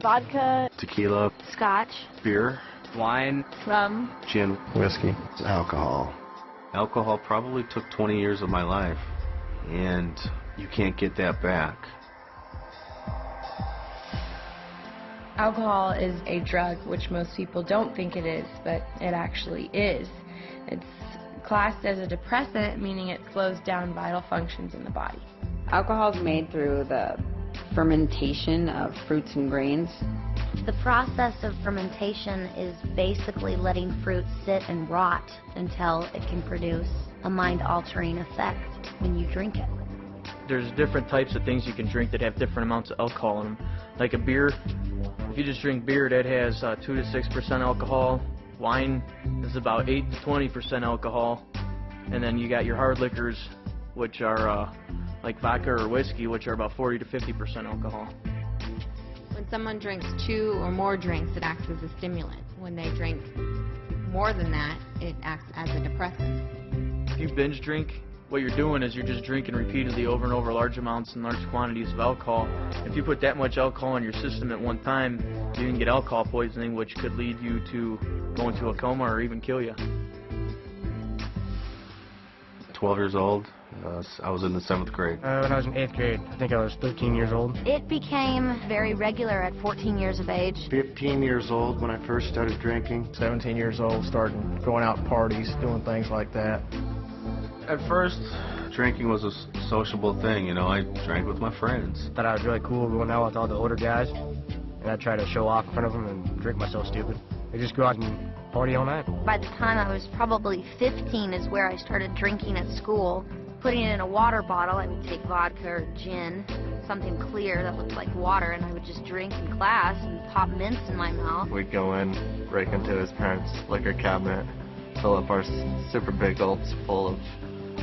Vodka, tequila, scotch, beer, wine, rum, gin, whiskey, alcohol. alcohol probably took 20 years of my life, and you can't get that back. Alcohol is a drug, which most people don't think it is, but it actually is. It's classed as a depressant, meaning it slows down vital functions in the body. Alcohol is made through the fermentation of fruits and grains. The process of fermentation is basically letting fruit sit and rot until it can produce a mind-altering effect when you drink it. There's different types of things you can drink that have different amounts of alcohol in them. Like a beer, if you just drink beer, that has 2 to 6% alcohol. Wine is about 8 to 20% alcohol. And then you got your hard liquors, which are like vodka or whiskey, which are about 40 to 50% alcohol. When someone drinks 2 or more drinks, it acts as a stimulant. When they drink more than that, it acts as a depressant. If you binge drink, what you're doing is you're just drinking repeatedly over and over large amounts and large quantities of alcohol. If you put that much alcohol in your system at one time, you can get alcohol poisoning, which could lead you to go into a coma or even kill you. 12 years old, I was in the 7th grade. When I was in 8th grade, I think I was 13 years old. It became very regular at 14 years of age. 15 years old when I first started drinking. 17 years old, starting going out to parties, doing things like that. At first, drinking was a sociable thing, you know. I drank with my friends. Thought I was really cool going out with all the older guys, and I'd try to show off in front of them and drink myself stupid. I just go out and party all night. By the time I was probably 15 is where I started drinking at school. Putting it in a water bottle, I would take vodka or gin, something clear that looked like water, and I would just drink in class and pop mints in my mouth. We'd go in, break into his parents' liquor cabinet, fill up our super big gulps full of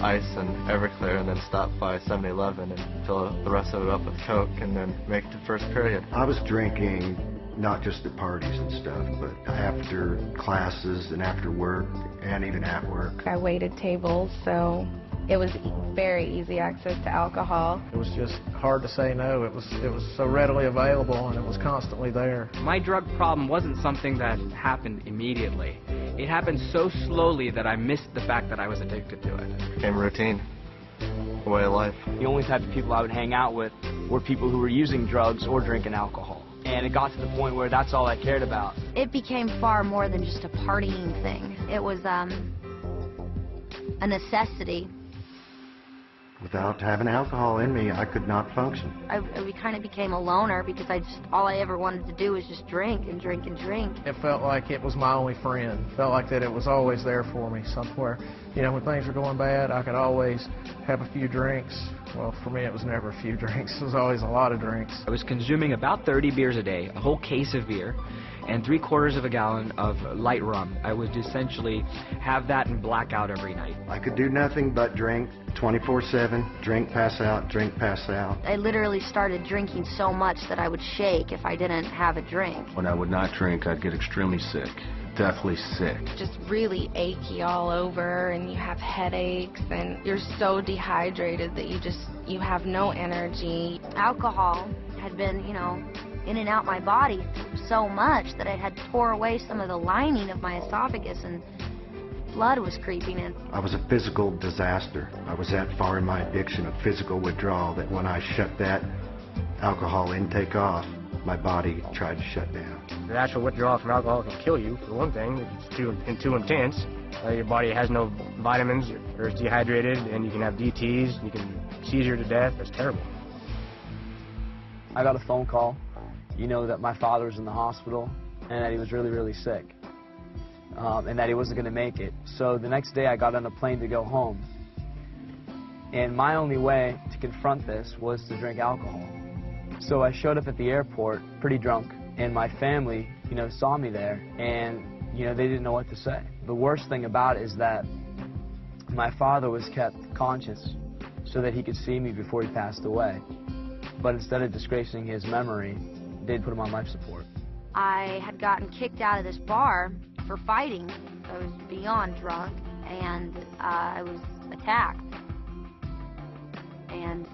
ice and Everclear, and then stop by 7-Eleven and fill the rest of it up with Coke, and then make it to first period. I was drinking not just at parties and stuff, but after classes and after work and even at work. I waited tables, so it was very easy access to alcohol. It was just hard to say no. It was so readily available, and it was constantly there. My drug problem wasn't something that happened immediately. It happened so slowly that I missed the fact that I was addicted to it. It became routine, a way of life. The only type of people I would hang out with were people who were using drugs or drinking alcohol. And it got to the point where that's all I cared about. It became far more than just a partying thing. It was a necessity. Without having alcohol in me, I could not function. I kind of became a loner because all I ever wanted to do was just drink and drink and drink. It felt like it was my only friend. Felt like that it was always there for me somewhere. You know, when things were going bad, I could always have a few drinks. Well, for me, it was never a few drinks. It was always a lot of drinks. I was consuming about 30 beers a day, a whole case of beer, and 3/4 of a gallon of light rum. I would essentially have that and black out every night. I could do nothing but drink 24/7, drink, pass out, drink, pass out. I literally started drinking so much that I would shake if I didn't have a drink. When I would not drink, I'd get extremely sick. Deathly sick. Just really achy all over, and you have headaches, and you're so dehydrated that you have no energy. Alcohol had been, in and out my body so much that it had tore away some of the lining of my esophagus, and blood was creeping in. I was a physical disaster. I was that far in my addiction of physical withdrawal that when I shut that alcohol intake off, my body tried to shut down. The actual withdrawal from alcohol can kill you, for one thing. It's too intense. Your body has no vitamins, you're dehydrated, and you can have DTs, you can seizure to death. It's terrible. I got a phone call, that my father was in the hospital and that he was really, really sick, and that he wasn't going to make it. So the next day I got on a plane to go home, and my only way to confront this was to drink alcohol. So I showed up at the airport pretty drunk, and my family, saw me there, and, they didn't know what to say. The worst thing about it is that my father was kept conscious so that he could see me before he passed away. But instead of disgracing his memory, they'd put him on life support. I had gotten kicked out of this bar for fighting. I was beyond drunk, and I was attacked and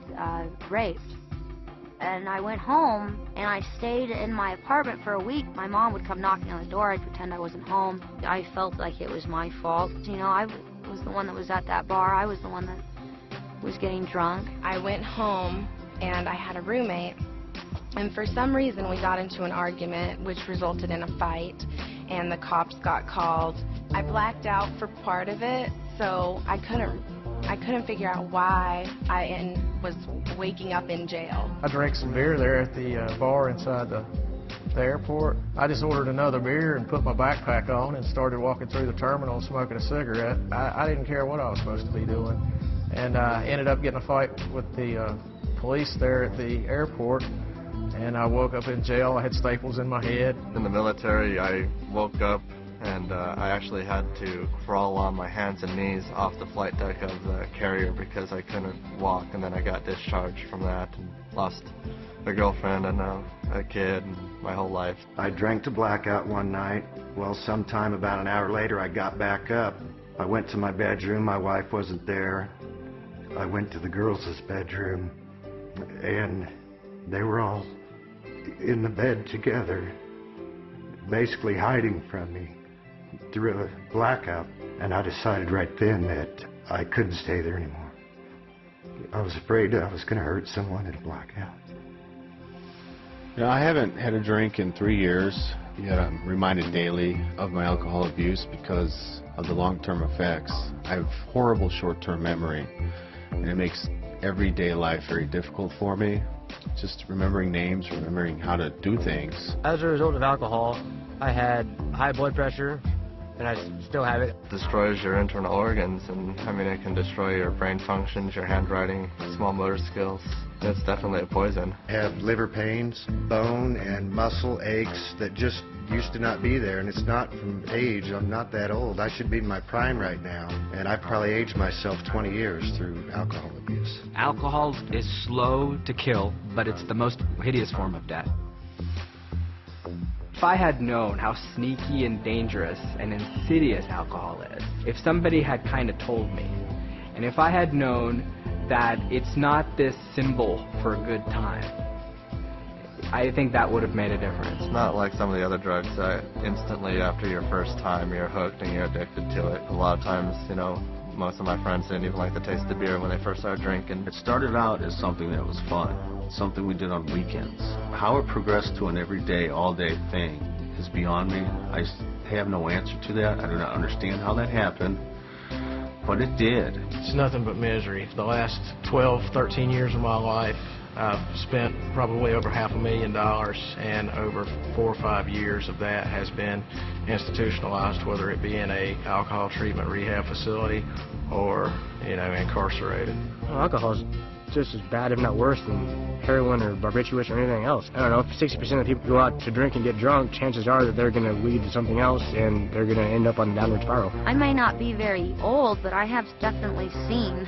raped. And I went home, and I stayed in my apartment for a week. My mom would come knocking on the door. I'd pretend I wasn't home. I felt like it was my fault. You know, I was the one that was at that bar. I was the one that was getting drunk. I went home, and I had a roommate. And for some reason, we got into an argument, which resulted in a fight, and the cops got called. I blacked out for part of it, so I couldn't figure out why I was waking up in jail. I drank some beer there at the bar inside the airport. I just ordered another beer and put my backpack on and started walking through the terminal smoking a cigarette. I didn't care what I was supposed to be doing, and I ended up getting a fight with the police there at the airport. And I woke up in jail. I had staples in my head. In the military, I woke up and I actually had to crawl on my hands and knees off the flight deck of the carrier because I couldn't walk, and then I got discharged from that and lost a girlfriend and a kid and my whole life. I drank to blackout one night. Well, sometime about an hour later, I got back up. I went to my bedroom. My wife wasn't there. I went to the girls' bedroom, and they were all in the bed together, basically hiding from me through a blackout. And I decided right then that I couldn't stay there anymore. I was afraid I was going to hurt someone in a blackout. You know, I haven't had a drink in 3 years, yet I'm reminded daily of my alcohol abuse because of the long-term effects. I have horrible short-term memory, and it makes everyday life very difficult for me. Just remembering names, remembering how to do things. As a result of alcohol, I had high blood pressure, and I still have it. It destroys your internal organs, and I mean, it can destroy your brain functions, your handwriting, small motor skills. It's definitely a poison. I have liver pains, bone and muscle aches that just used to not be there, and it's not from age. I'm not that old. I should be in my prime right now, and I've probably aged myself 20 years through alcohol abuse. Alcohol is slow to kill, but it's the most hideous form of death. If I had known how sneaky and dangerous and insidious alcohol is, if somebody had kind of told me, and if I had known that it's not this symbol for a good time, I think that would have made a difference. It's not like some of the other drugs that instantly after your first time you're hooked and you're addicted to it. A lot of times, you know, most of my friends didn't even like the taste of beer when they first started drinking. It started out as something that was fun, something we did on weekends. How it progressed to an everyday, all-day thing is beyond me. I have no answer to that. I do not understand how that happened, but it did. It's nothing but misery. The last 12, 13 years of my life, I've spent probably over $500,000, and over 4 or 5 years of that has been institutionalized, whether it be in a alcohol treatment rehab facility or, you know, incarcerated. Well, alcohol is just as bad, if not worse, than heroin or barbiturates or anything else. I don't know, if 60% of people go out to drink and get drunk, chances are that they're going to lead to something else, and they're going to end up on a downward spiral. I may not be very old, but I have definitely seen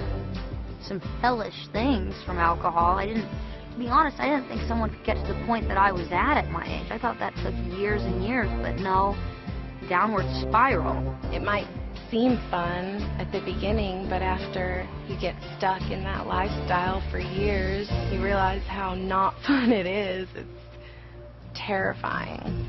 some hellish things from alcohol. To be honest, I didn't think someone could get to the point that I was at my age. I thought that took years and years, but no, downward spiral. It might seem fun at the beginning, but after you get stuck in that lifestyle for years, you realize how not fun it is. It's terrifying.